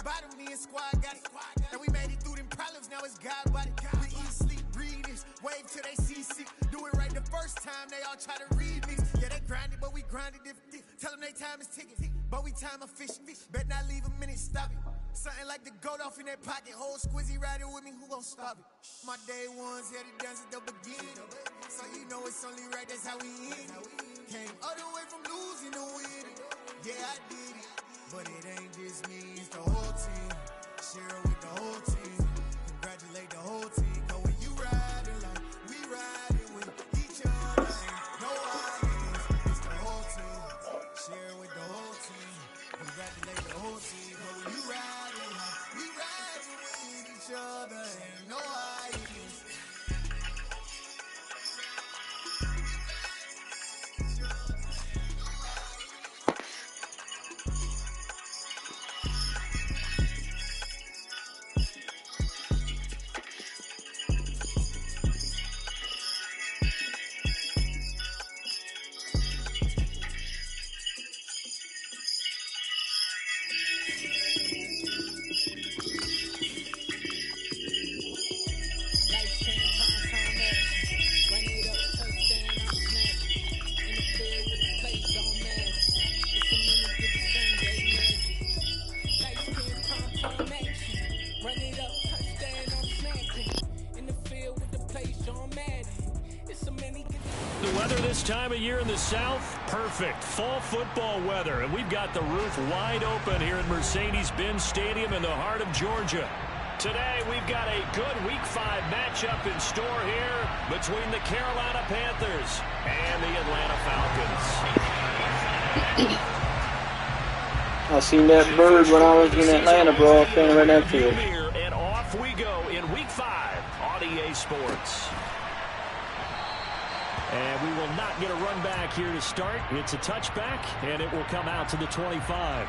bottom, me and squad got it. And we made it through them problems, now it's God body. We eat, sleep, breathe this, wave till they see sick. Do it right the first time, they all try to read me. Yeah, they grinded, but we grinded different. Tell them they time is ticking, but we time efficient. Bet not leave a minute, stop it. Something like the goat off in that pocket. Whole squizzy riding with me, who gon' stop it? My day ones had to dance at the beginning. So you know it's only right, that's how we end. Came all the way from losing to winning. Yeah, I did it. But it ain't just me, it's the whole team. Share it with the whole team. Congratulate the whole team. Cause when you riding like we riding with each other, ain't no audience. It's the whole team. Share it with the whole team. Congratulate the whole team. Cause when you riding like we riding with each other, ain't no audience. This time of year in the South, perfect fall football weather, and we've got the roof wide open here at Mercedes-Benz Stadium in the heart of Georgia. Today, we've got a good Week 5 matchup in store here between the Carolina Panthers and the Atlanta Falcons. I seen that bird when I was in Atlanta, bro. I standing right next to it. And off we go in Week 5 on EA Sports. And we will not get a run back here to start. It's a touchback, and it will come out to the 25.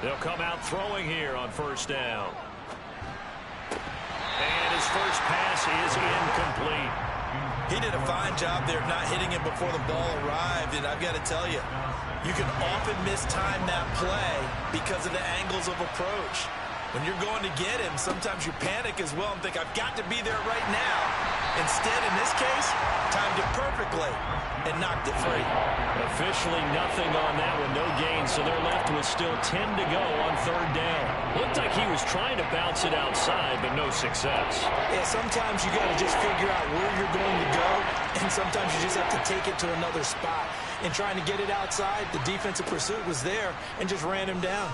They'll come out throwing here on first down. And his first pass is incomplete. He did a fine job there of not hitting it before the ball arrived. And I've got to tell you, you can often mistime that play because of the angles of approach. When you're going to get him, sometimes you panic as well and think, I've got to be there right now. Instead, in this case, timed it perfectly and knocked it free. Officially nothing on that one, no gain, so they're left with still 10 to go on third down. Looked like he was trying to bounce it outside, but no success. Yeah, sometimes you got to just figure out where you're going to go, and sometimes you just have to take it to another spot. And trying to get it outside, the defensive pursuit was there and just ran him down.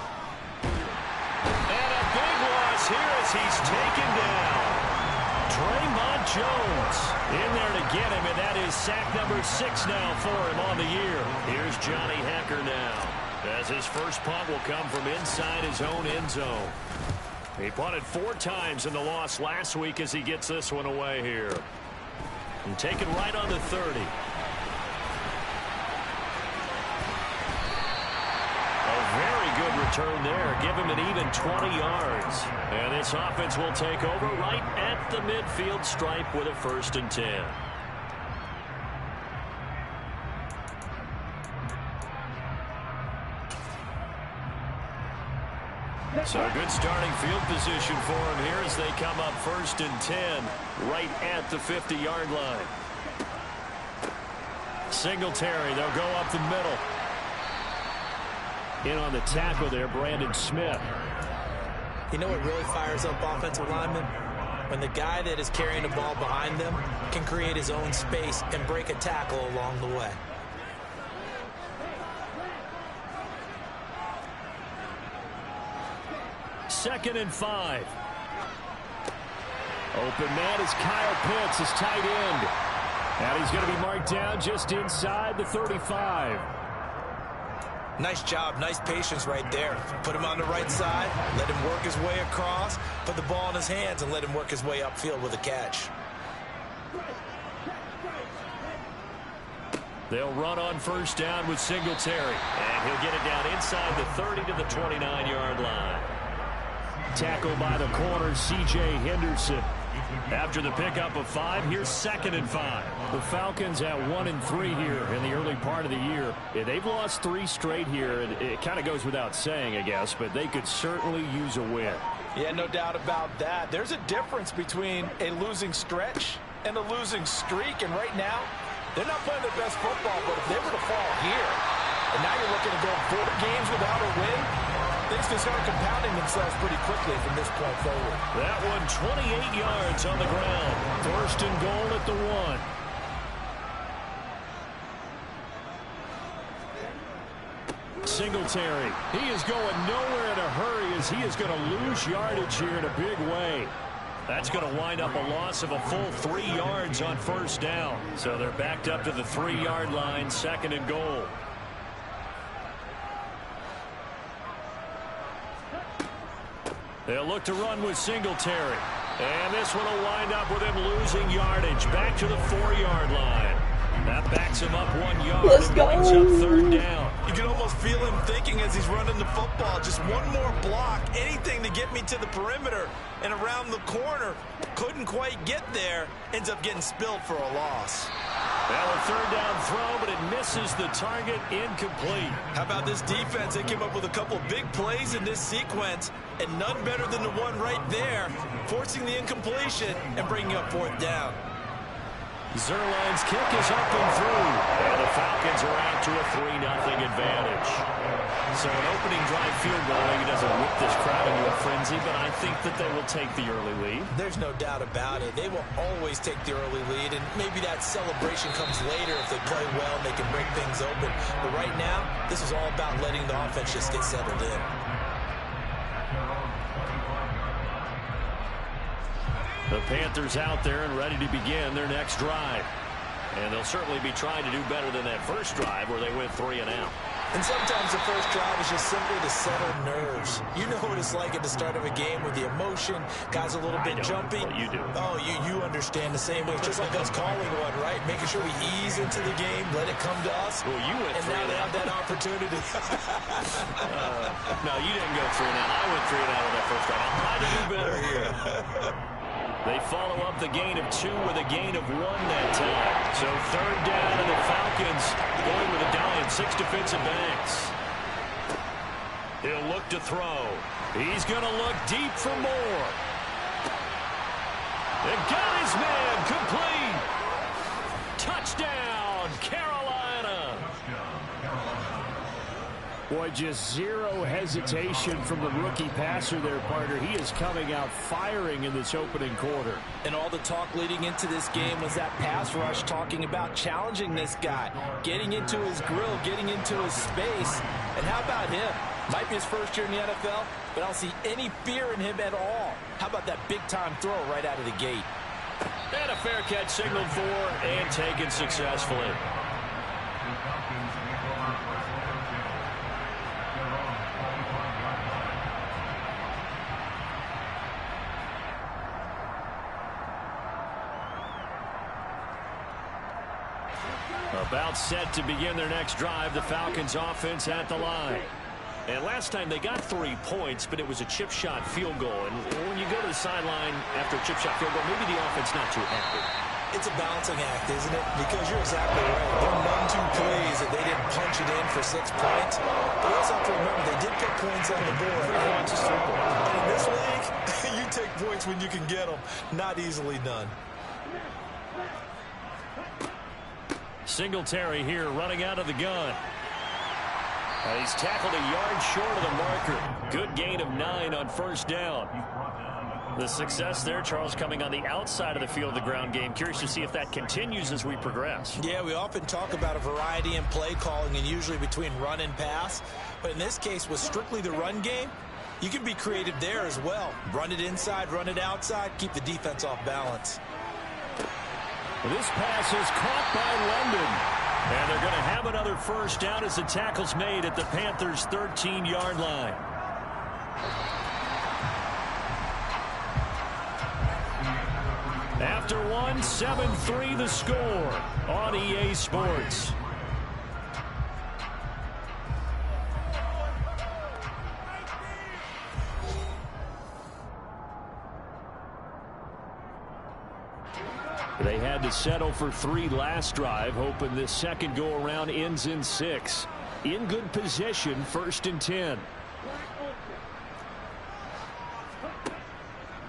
And a big loss here as he's taken down. Draymond Jones in there to get him, and that is sack number 6 now for him on the year. Here's Johnny Hecker now, as his first punt will come from inside his own end zone. He punted 4 times in the loss last week as he gets this one away here. And taken right on the 30. Good return there. Give him an even 20 yards. And this offense will take over right at the midfield stripe with a 1st and 10. So a good starting field position for him here as they come up 1st and 10 right at the 50-yard line. Singletary, they'll go up the middle. In on the tackle there, Brandon Smith. You know what really fires up offensive linemen? When the guy that is carrying the ball behind them can create his own space and break a tackle along the way. Second and 5. Open man is Kyle Pitts, his tight end. And he's going to be marked down just inside the 35. Nice job, nice patience right there. Put him on the right side, let him work his way across, put the ball in his hands, and let him work his way upfield with a catch. They'll run on first down with Singletary. And he'll get it down inside the 30 to the 29-yard line. Tackle by the corner, C.J. Henderson. After the pickup of 5, here's 2nd and 5. The Falcons at 1-3 here in the early part of the year. Yeah, they've lost 3 straight here, and it kind of goes without saying, I guess, but they could certainly use a win. Yeah, no doubt about that. There's a difference between a losing stretch and a losing streak, and right now, they're not playing their best football, but if they were to fall here, and now you're looking to go 4 games without a win, things can start compounding themselves pretty quickly from this point forward. That one 28 yards on the ground. 1st and goal at the 1. Singletary. He is going nowhere in a hurry as he is going to lose yardage here in a big way. That's going to wind up a loss of a full 3 yards on 1st down. So they're backed up to the 3-yard line, 2nd and goal. They'll look to run with Singletary. And this one will wind up with him losing yardage back to the 4-yard line. That backs him up 1 yard. Let's and go. brings up 3rd down. You can almost feel him thinking as he's running the football. Just one more block, anything to get me to the perimeter and around the corner. Couldn't quite get there. Ends up getting spilled for a loss. Well, a 3rd down throw, but it misses the target. Incomplete. How about this defense? They came up with a couple of big plays in this sequence, and none better than the one right there, forcing the incompletion and bringing up 4th down. Zerline's kick is up and through. And the Falcons are out to a 3-0 advantage. So an opening drive field goal maybe doesn't whip this crowd into a frenzy, but I think that they will take the early lead. There's no doubt about it. They will always take the early lead, and maybe that celebration comes later if they play well and they can break things open. But right now, this is all about letting the offense just get settled in. The Panthers out there and ready to begin their next drive. And they'll certainly be trying to do better than that first drive where they went 3 and out. And sometimes the first drive is just simply to settle nerves. You know what it's like at the start of a game with the emotion, guys a little bit jumpy. Well, you do. Oh, you understand the same way. It's just like us calling one, right? Making sure we ease into the game, let it come to us. Well, you went and 3 now and they out. have that opportunity. No, you didn't go 3 and out. I went 3 and out on that first drive. I'll try to do better here. They follow up the gain of 2 with a gain of 1 that time. So 3rd down, and the Falcons going with a dive, 6 defensive backs. He'll look to throw. He's going to look deep for more. And got his man complete. Touchdown, Carolina. Boy, just zero hesitation from the rookie passer there, partner. He is coming out firing in this opening quarter. And all the talk leading into this game was that pass rush, talking about challenging this guy, getting into his grill, getting into his space. And how about him? Might be his first year in the NFL, but I don't see any fear in him at all. How about that big-time throw right out of the gate? And a fair catch signaled for and taken successfully. About set to begin their next drive, the Falcons offense at the line. And last time they got 3 points, but it was a chip shot field goal. And when you go to the sideline after a chip shot field goal, maybe the offense not too happy. It's a balancing act, isn't it? Because you're exactly right. There are none too pleased that they didn't punch it in for 6 points. But you also have to remember, they did put points on the board. And in this league, you take points when you can get them. Not easily done. Singletary here running out of the gun. He's tackled a yard short of the marker. Good gain of 9 on first down. The success there, Charles, coming on the outside of the field of the ground game. Curious to see if that continues as we progress. Yeah, we often talk about a variety in play calling and usually between run and pass. But in this case, with strictly the run game, you can be creative there as well. Run it inside, run it outside, keep the defense off balance. This pass is caught by London. And they're going to have another first down as the tackle's made at the Panthers' 13-yard line. After one, 7-3 the score on EA Sports. They had to settle for 3 last drive, hoping this second go-around ends in 6. In good position, 1st and 10.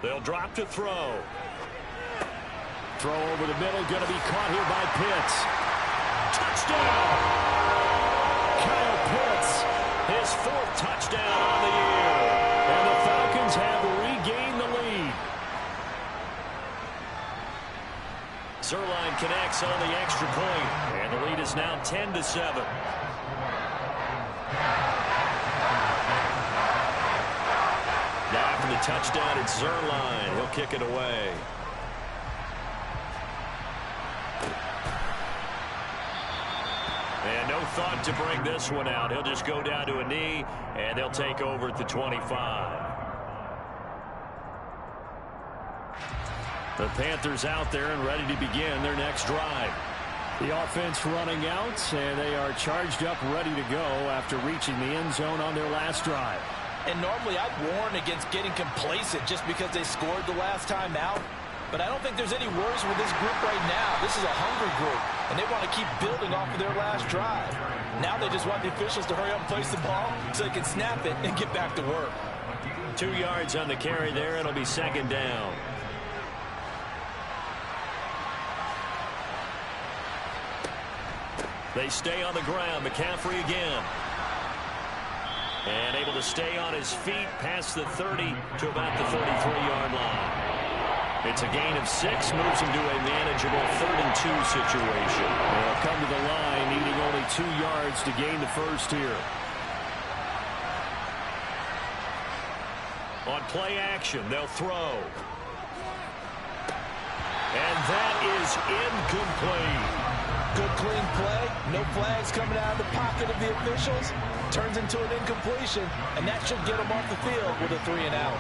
They'll drop to throw. Throw over the middle, going to be caught here by Pitts. Touchdown! Kyle Pitts, his 4th touchdown on the year. And the Falcons have regained the lead. Zerline connects on the extra point, and the lead is now 10-7. Now after the touchdown, it's Zerline. He'll kick it away. And no thought to bring this one out. He'll just go down to a knee, and they'll take over at the 25. The Panthers out there and ready to begin their next drive. The offense running out, and they are charged up, ready to go after reaching the end zone on their last drive. And normally I'd warn against getting complacent just because they scored the last time out. But I don't think there's any worries with this group right now. This is a hungry group, and they want to keep building off of their last drive. Now they just want the officials to hurry up and place the ball so they can snap it and get back to work. 2 yards on the carry there. It'll be 2nd down. They stay on the ground. McCaffrey again. And able to stay on his feet past the 30 to about the 33-yard line. It's a gain of 6, moves him to a manageable 3rd and 2 situation. They'll come to the line, needing only 2 yards to gain the first here. On play action, they'll throw. And that is incomplete. Good clean play. No flags coming out of the pocket of the officials. Turns into an incompletion, and that should get them off the field with a 3-and-out.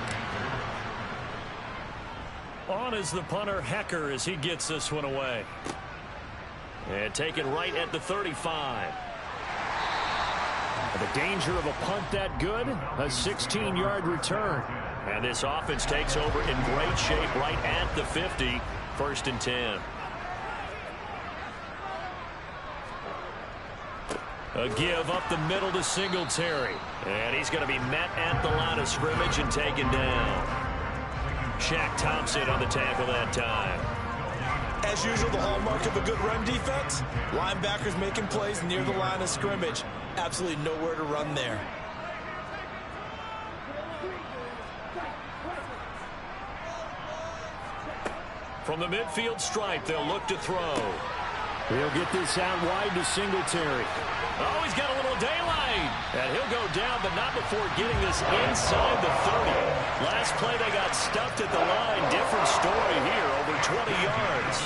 On is the punter, Hecker, as he gets this one away. And taken right at the 35. The danger of a punt that good, a 16-yard return. And this offense takes over in great shape right at the 50, 1st and 10. A give up the middle to Singletary. And he's going to be met at the line of scrimmage and taken down. Shaq Thompson on the tackle that time. As usual, the hallmark of a good run defense, linebackers making plays near the line of scrimmage. Absolutely nowhere to run there. From the midfield stripe, they'll look to throw. He'll get this out wide to Singletary. Oh, he's got a little daylight. And he'll go down, but not before getting this inside the 30. Last play, they got stuffed at the line. Different story here, over 20 yards.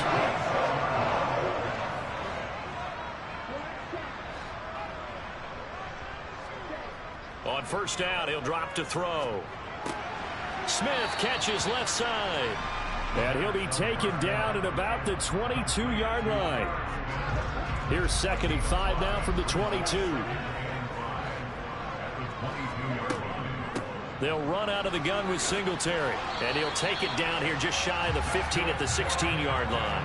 On 1st down, he'll drop to throw. Smith catches left side. And he'll be taken down at about the 22-yard line. Here's 2nd and 5 now from the 22. They'll run out of the gun with Singletary. And he'll take it down here just shy of the 15 at the 16-yard line.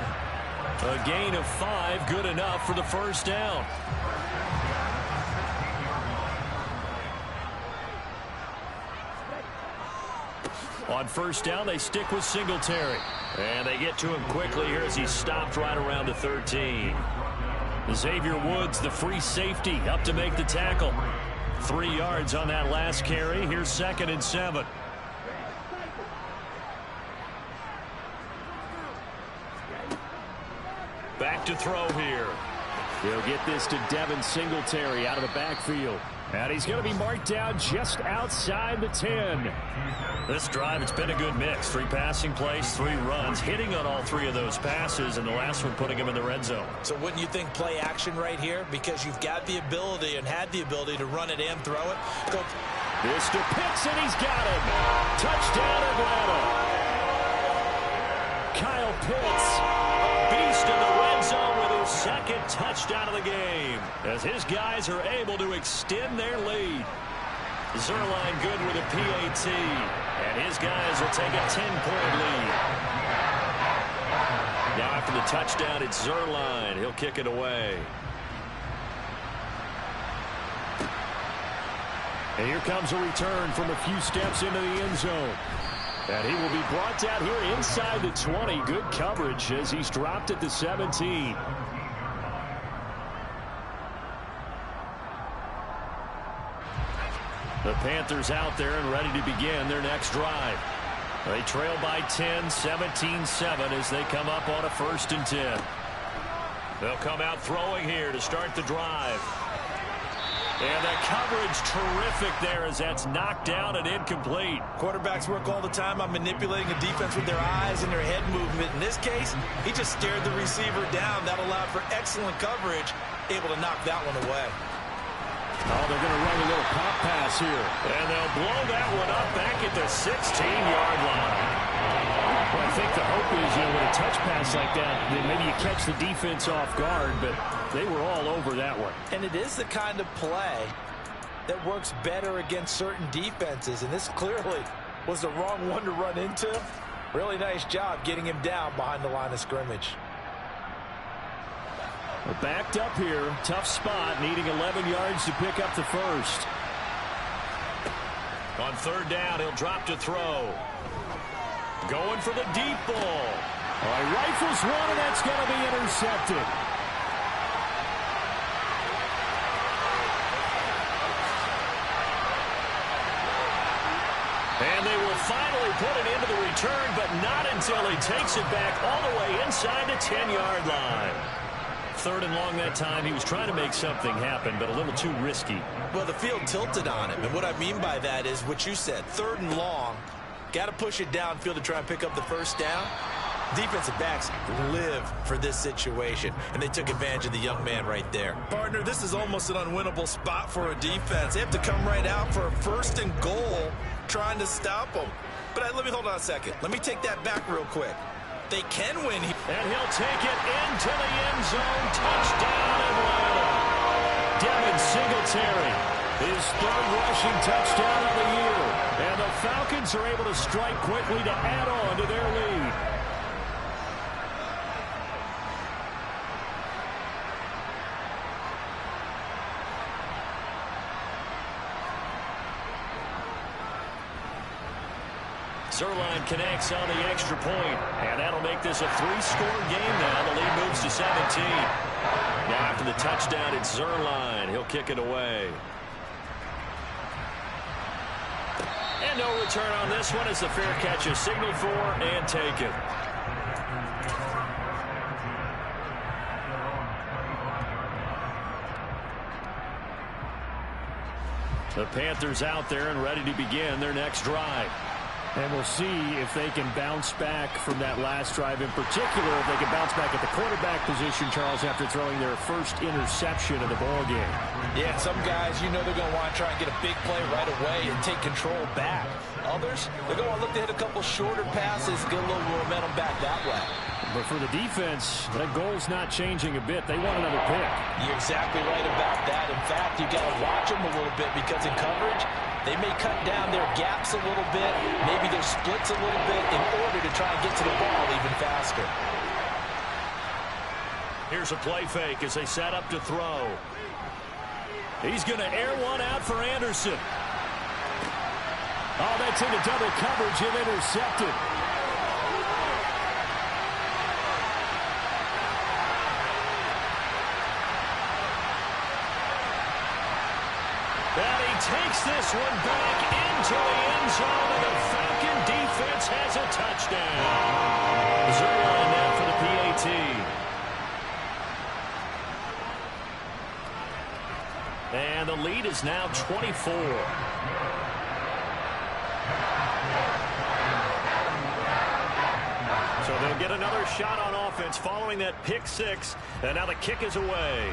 A gain of 5, good enough for the 1st down. On 1st down, they stick with Singletary. And they get to him quickly here as he stopped right around the 13. Xavier Woods, the free safety, up to make the tackle. 3 yards on that last carry. Here's 2nd and 7. Back to throw here. They'll get this to Devin Singletary out of the backfield. And he's going to be marked down just outside the 10. This drive, it's been a good mix. 3 passing plays, 3 runs, hitting on all 3 of those passes, and the last one putting him in the red zone. So wouldn't you think play action right here? Because you've got the ability and had the ability to run it and throw it. Go. This to Pitts, and he's got him. Touchdown, Atlanta. Kyle Pitts, a beast in the red zone with his second touchdown of the game, as his guys are able to extend their lead. Zerline good with a PAT, and his guys will take a 10-point lead. Now after the touchdown, it's Zerline. He'll kick it away. And here comes a return from a few steps into the end zone. And he will be brought down here inside the 20. Good coverage as he's dropped at the 17. The Panthers out there and ready to begin their next drive. They trail by 10, 17-7 as they come up on a 1st and 10. They'll come out throwing here to start the drive. And the coverage terrific there as that's knocked down and incomplete. Quarterbacks work all the time on manipulating a defense with their eyes and their head movement. In this case, he just stared the receiver down. That allowed for excellent coverage, able to knock that one away. Oh, they're going to run a little pop pass here. And they'll blow that one up back at the 16-yard line. Well, I think the hope is, with a touch pass like that, then maybe you catch the defense off guard, but they were all over that one. And it is the kind of play that works better against certain defenses, and this clearly was the wrong one to run into. Really nice job getting him down behind the line of scrimmage. We're backed up here. Tough spot, needing 11 yards to pick up the first. On 3rd down, he'll drop to throw. Going for the deep ball. All right, rifles one, and that's going to be intercepted. And they will finally put it into the return, but not until he takes it back all the way inside the 10-yard line. 3rd and long that time. He was trying to make something happen, but a little too risky. Well, the field tilted on him, and what I mean by that is what you said. 3rd and long, got to push it downfield to try and pick up the 1st down. Defensive backs live for this situation, and they took advantage of the young man right there. Partner, this is almost an unwinnable spot for a defense. They have to come right out for a 1st and goal trying to stop them. But let me hold on a second. Let me take that back real quick. They can win here. And he'll take it into the end zone. Touchdown, Atlanta. Devin Singletary, his 3rd rushing touchdown of the year. And the Falcons are able to strike quickly to add on to their lead. Zerline connects on the extra point, and that'll make this a 3-score game now. The lead moves to 17. Now after the touchdown, it's Zerline. He'll kick it away. And no return on this one as the fair catch is signaled for and taken. The Panthers out there and ready to begin their next drive. And we'll see if they can bounce back from that last drive. In particular, if they can bounce back at the quarterback position, Charles, after throwing their first interception of the ballgame. Yeah, some guys, they're going to want to try and get a big play right away and take control back. Others, they're going to want to look to hit a couple shorter passes, get a little momentum back that way. But for the defense, that goal's not changing a bit. They want another pick. You're exactly right about that. In fact, you got to watch them a little bit because in coverage, they may cut down their gaps a little bit, maybe their splits a little bit in order to try and get to the ball even faster. Here's a play fake as they set up to throw. He's going to air one out for Anderson. Oh, that's into double coverage and intercepted. And he takes this one back into the end zone, and the Falcon defense has a touchdown. Zerline now for the PAT. lead is now 24. So they'll get another shot on offense following that pick six. And now the kick is away.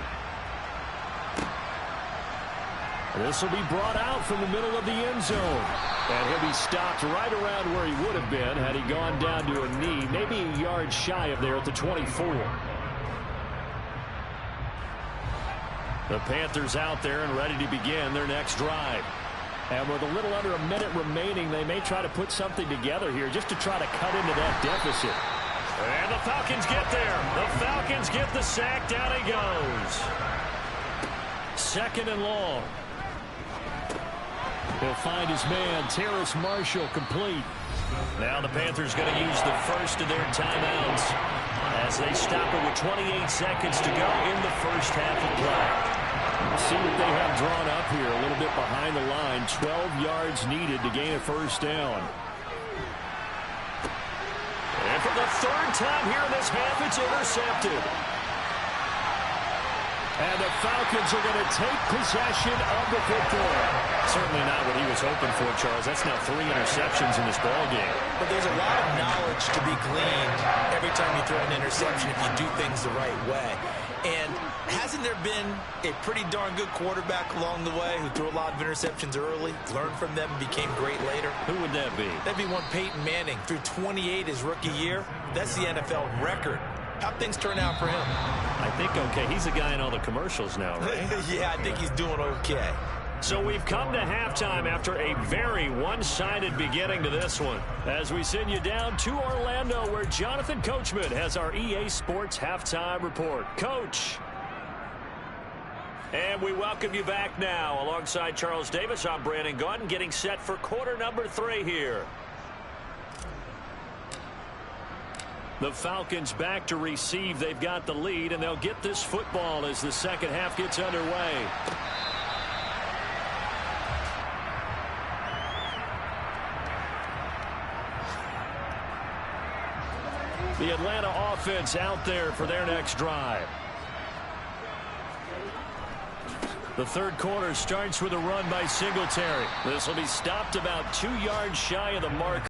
This will be brought out from the middle of the end zone. And he'll be stopped right around where he would have been had he gone down to a knee, maybe a yard shy of there at the 24. The Panthers out there and ready to begin their next drive. And with a little under a minute remaining, they may try to put something together here just to try to cut into that deficit. And the Falcons get there. The Falcons get the sack. Down he goes. Second and long. He'll find his man, Terrace Marshall, complete. Now the Panthers going to use the first of their timeouts as they stop it with 28 seconds to go in the first half of play. See what they have drawn up here, a little bit behind the line. 12 yards needed to gain a first down. And for the third time here in this half, it's intercepted. And the Falcons are going to take possession of the football. Certainly not what he was hoping for, Charles. That's now 3 interceptions in this ballgame. But there's a lot of knowledge to be gleaned every time you throw an interception if you do things the right way. And hasn't there been a pretty darn good quarterback along the way who threw a lot of interceptions early, learned from them, and became great later? Who would that be? That'd be one Peyton Manning. Threw 28 his rookie year. That's the NFL record. How'd things turn out for him? I think okay. He's a guy in all the commercials now, right? Yeah, I think he's doing okay. So we've come to halftime after a very one-sided beginning to this one. As we send you down to Orlando, where Jonathan Coachman has our EA Sports halftime report. Coach. And we welcome you back now. Alongside Charles Davis, I'm Brandon Gaudin, getting set for quarter number 3 here. The Falcons back to receive. They've got the lead, and they'll get this football as the second half gets underway. The Atlanta offense out there for their next drive. The third quarter starts with a run by Singletary. This will be stopped about 2 yards shy of the mark.